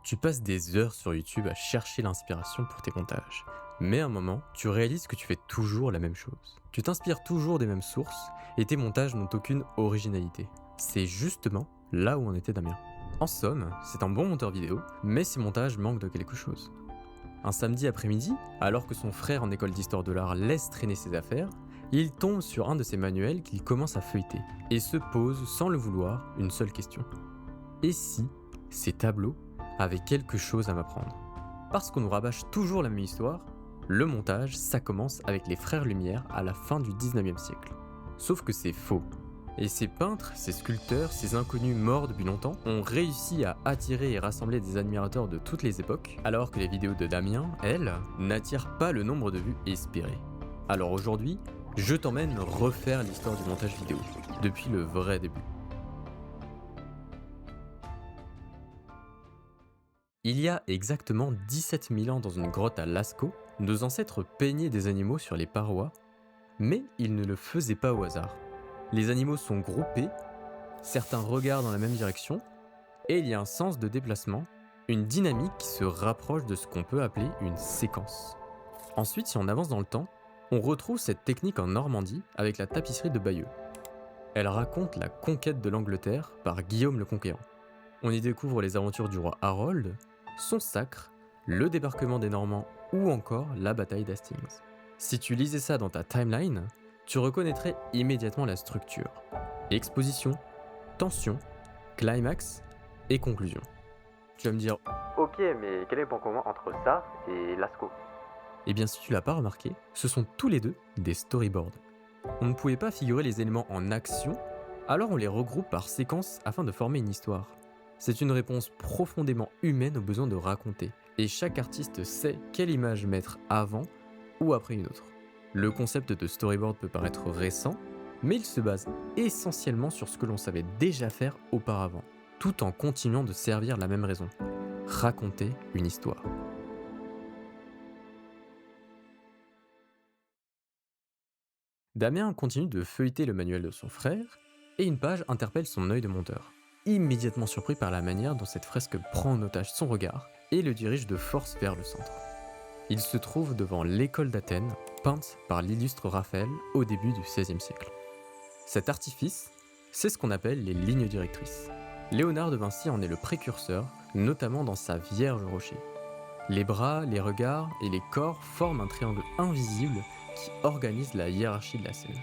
Tu passes des heures sur YouTube à chercher l'inspiration pour tes montages. Mais à un moment, tu réalises que tu fais toujours la même chose. Tu t'inspires toujours des mêmes sources et tes montages n'ont aucune originalité. C'est justement là où en était Damien. En somme, c'est un bon monteur vidéo, mais ses montages manquent de quelque chose. Un samedi après-midi, alors que son frère en école d'histoire de l'art laisse traîner ses affaires, il tombe sur un de ses manuels qu'il commence à feuilleter et se pose, sans le vouloir, une seule question. Et si ces tableaux avaient quelque chose à m'apprendre? Parce qu'on nous rabâche toujours la même histoire, le montage, ça commence avec les frères Lumière à la fin du 19e siècle. Sauf que c'est faux. Et ces peintres, ces sculpteurs, ces inconnus morts depuis longtemps ont réussi à attirer et rassembler des admirateurs de toutes les époques, alors que les vidéos de Damien, elles, n'attirent pas le nombre de vues espéré. Alors aujourd'hui, je t'emmène refaire l'histoire du montage vidéo, depuis le vrai début. Il y a exactement 17 000 ans dans une grotte à Lascaux, nos ancêtres peignaient des animaux sur les parois, mais ils ne le faisaient pas au hasard. Les animaux sont groupés, certains regardent dans la même direction, et il y a un sens de déplacement, une dynamique qui se rapproche de ce qu'on peut appeler une séquence. Ensuite, si on avance dans le temps, on retrouve cette technique en Normandie avec la tapisserie de Bayeux. Elle raconte la conquête de l'Angleterre par Guillaume le Conquérant. On y découvre les aventures du roi Harold, son sacre, le débarquement des Normands ou encore la bataille d'Hastings. Si tu lisais ça dans ta timeline, tu reconnaîtrais immédiatement la structure. Exposition, tension, climax et conclusion. Tu vas me dire, ok, mais quel est le point commun entre ça et Lascaux? Eh bien, si tu l'as pas remarqué, ce sont tous les deux des storyboards. On ne pouvait pas figurer les éléments en action, alors on les regroupe par séquences afin de former une histoire. C'est une réponse profondément humaine au besoin de raconter, et chaque artiste sait quelle image mettre avant ou après une autre. Le concept de storyboard peut paraître récent, mais il se base essentiellement sur ce que l'on savait déjà faire auparavant, tout en continuant de servir la même raison, raconter une histoire. Damien continue de feuilleter le manuel de son frère, et une page interpelle son œil de monteur, immédiatement surpris par la manière dont cette fresque prend en otage son regard et le dirige de force vers le centre. Il se trouve devant l'école d'Athènes, peinte par l'illustre Raphaël au début du XVIe siècle. Cet artifice, c'est ce qu'on appelle les lignes directrices. Léonard de Vinci en est le précurseur, notamment dans sa Vierge Rocher. Les bras, les regards et les corps forment un triangle invisible qui organise la hiérarchie de la scène.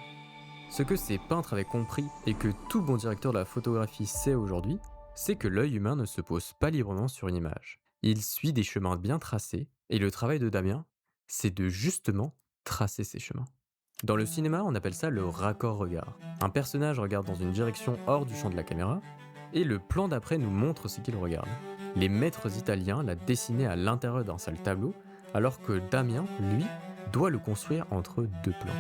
Ce que ces peintres avaient compris et que tout bon directeur de la photographie sait aujourd'hui, c'est que l'œil humain ne se pose pas librement sur une image. Il suit des chemins bien tracés, et le travail de Damien, c'est de justement tracer ces chemins. Dans le cinéma, on appelle ça le raccord-regard. Un personnage regarde dans une direction hors du champ de la caméra, et le plan d'après nous montre ce qu'il regarde. Les maîtres italiens l'a dessiné à l'intérieur d'un seul tableau, alors que Damien, lui, doit le construire entre deux plans.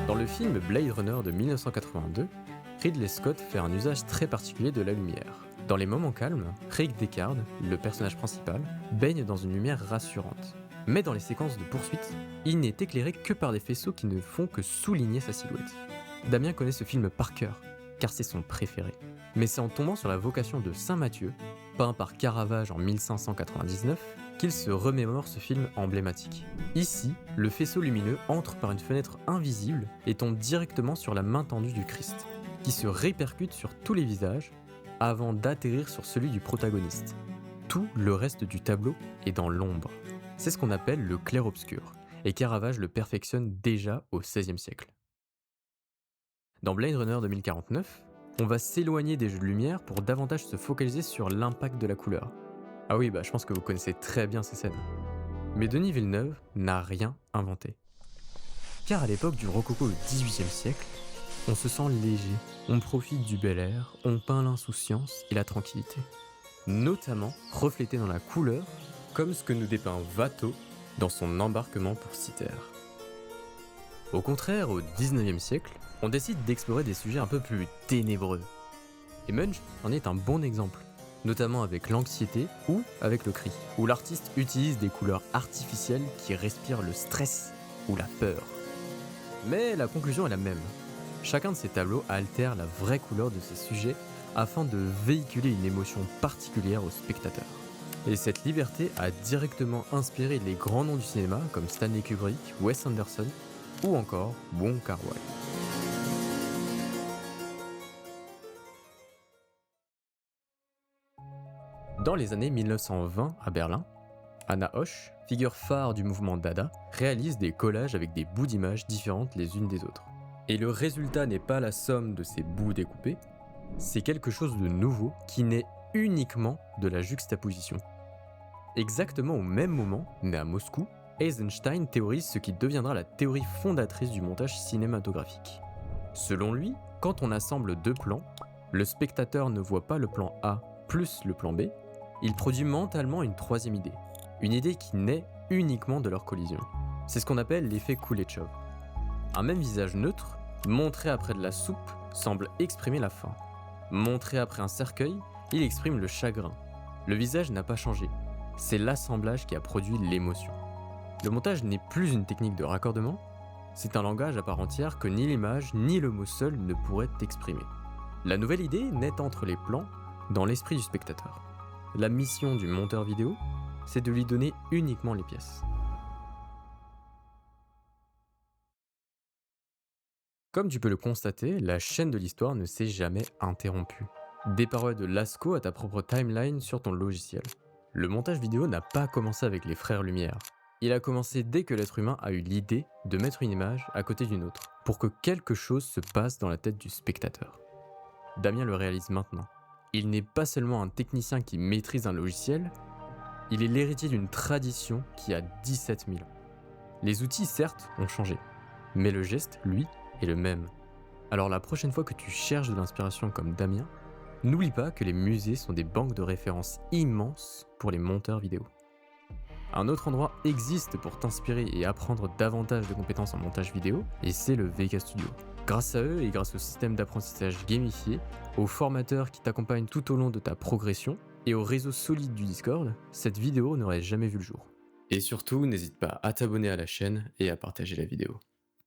Dans le film Blade Runner de 1982, Ridley Scott fait un usage très particulier de la lumière. Dans les moments calmes, Rick Deckard, le personnage principal, baigne dans une lumière rassurante. Mais dans les séquences de poursuite, il n'est éclairé que par des faisceaux qui ne font que souligner sa silhouette. Damien connaît ce film par cœur, car c'est son préféré. Mais c'est en tombant sur la vocation de Saint Matthieu, peint par Caravage en 1599, qu'il se remémore ce film emblématique. Ici, le faisceau lumineux entre par une fenêtre invisible et tombe directement sur la main tendue du Christ, qui se répercute sur tous les visages avant d'atterrir sur celui du protagoniste. Tout le reste du tableau est dans l'ombre. C'est ce qu'on appelle le clair-obscur, et Caravage le perfectionne déjà au XVIe siècle. Dans Blade Runner 2049, on va s'éloigner des jeux de lumière pour davantage se focaliser sur l'impact de la couleur. Ah oui, je pense que vous connaissez très bien ces scènes. Mais Denis Villeneuve n'a rien inventé. Car à l'époque du rococo au XVIIIe siècle, on se sent léger, on profite du bel air, on peint l'insouciance et la tranquillité. Notamment reflété dans la couleur, comme ce que nous dépeint Watteau dans son embarquement pour Cythère. Au contraire, au XIXe siècle, on décide d'explorer des sujets un peu plus ténébreux. Et Munch en est un bon exemple, notamment avec l'anxiété ou avec le cri, où l'artiste utilise des couleurs artificielles qui respirent le stress ou la peur. Mais la conclusion est la même. Chacun de ces tableaux altère la vraie couleur de ses sujets afin de véhiculer une émotion particulière au spectateur. Et cette liberté a directement inspiré les grands noms du cinéma comme Stanley Kubrick, Wes Anderson ou encore Wong Kar-wai. Dans les années 1920 à Berlin, Anna Hosch, figure phare du mouvement Dada, réalise des collages avec des bouts d'images différentes les unes des autres. Et le résultat n'est pas la somme de ces bouts découpés, c'est quelque chose de nouveau qui naît uniquement de la juxtaposition. Exactement au même moment, né à Moscou, Eisenstein théorise ce qui deviendra la théorie fondatrice du montage cinématographique. Selon lui, quand on assemble deux plans, le spectateur ne voit pas le plan A plus le plan B, il produit mentalement une troisième idée. Une idée qui naît uniquement de leur collision. C'est ce qu'on appelle l'effet Kuleshov. Un même visage neutre, montré après de la soupe, semble exprimer la faim. Montré après un cercueil, il exprime le chagrin. Le visage n'a pas changé. C'est l'assemblage qui a produit l'émotion. Le montage n'est plus une technique de raccordement, c'est un langage à part entière que ni l'image ni le mot seul ne pourraient exprimer. La nouvelle idée naît entre les plans, dans l'esprit du spectateur. La mission du monteur vidéo, c'est de lui donner uniquement les pièces. Comme tu peux le constater, la chaîne de l'histoire ne s'est jamais interrompue. Des paroles de Lascaux à ta propre timeline sur ton logiciel. Le montage vidéo n'a pas commencé avec les frères Lumière. Il a commencé dès que l'être humain a eu l'idée de mettre une image à côté d'une autre, pour que quelque chose se passe dans la tête du spectateur. Damien le réalise maintenant. Il n'est pas seulement un technicien qui maîtrise un logiciel, il est l'héritier d'une tradition qui a 17 000 ans. Les outils, certes, ont changé, mais le geste, lui, est le même. Alors la prochaine fois que tu cherches de l'inspiration comme Damien, n'oublie pas que les musées sont des banques de références immenses pour les monteurs vidéo. Un autre endroit existe pour t'inspirer et apprendre davantage de compétences en montage vidéo, et c'est le VK Studio. Grâce à eux et grâce au système d'apprentissage gamifié, aux formateurs qui t'accompagnent tout au long de ta progression, et au réseau solide du Discord, cette vidéo n'aurait jamais vu le jour. Et surtout, n'hésite pas à t'abonner à la chaîne et à partager la vidéo.